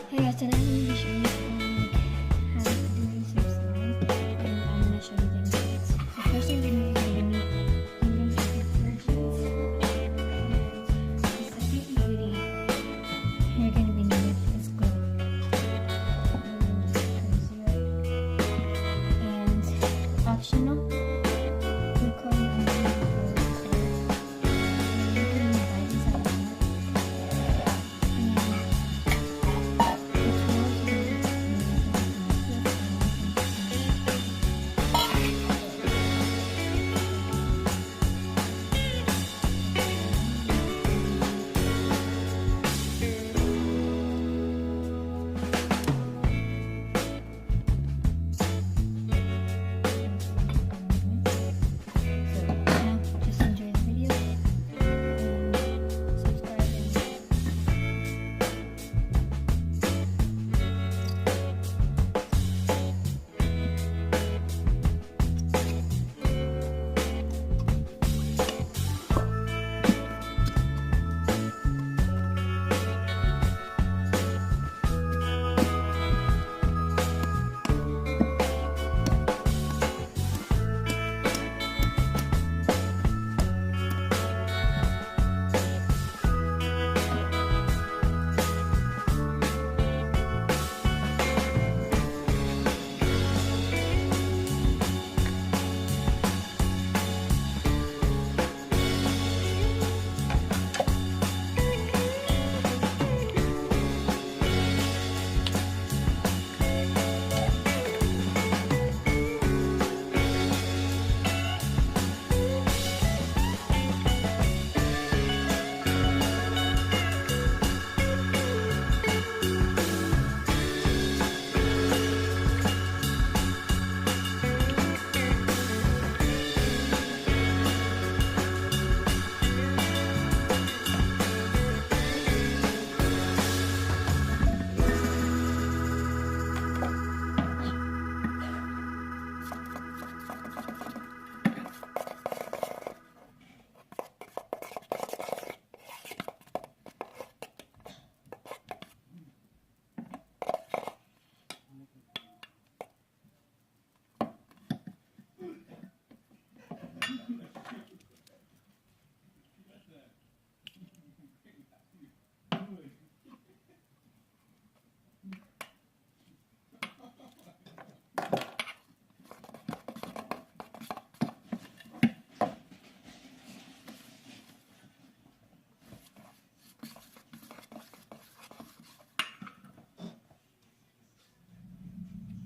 Hey guys, today I'm going to be showing you how to do some slime, and I'm going to show you the ingredients. The first thing you're going to need is detergent, and the second ingredient you're going to be needing is glue. And optional, glucose just enjoy the video and subscribe and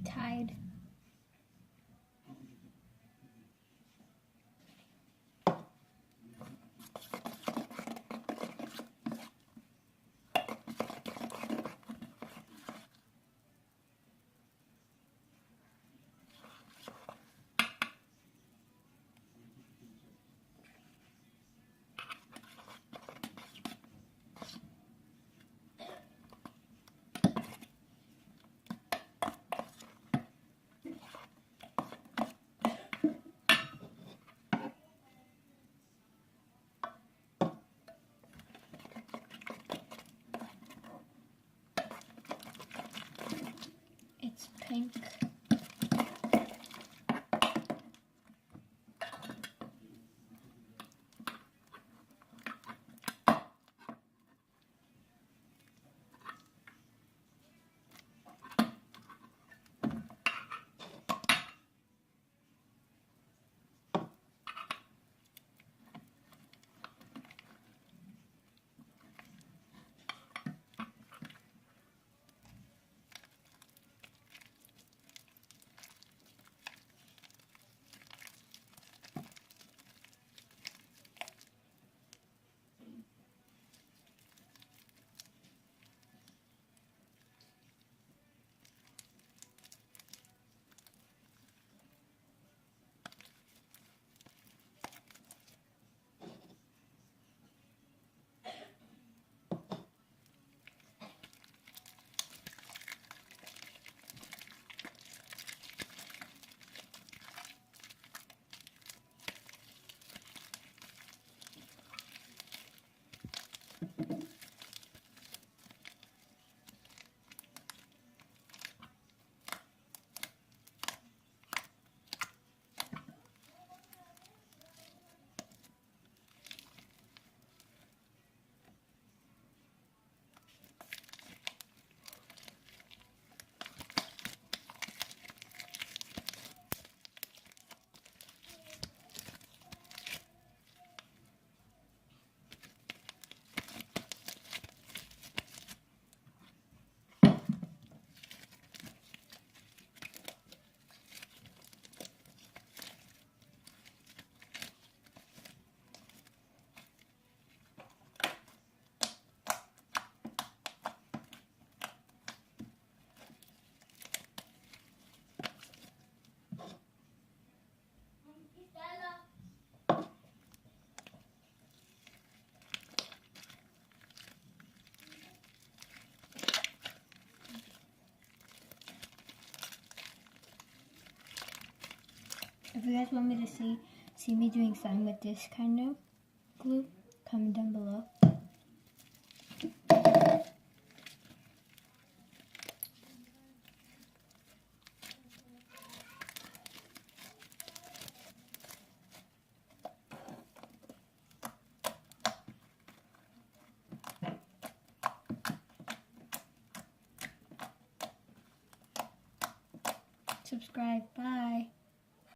Tide. It's pink. If you guys want me to see me doing something with this kind of glue, comment down below. Subscribe. Bye.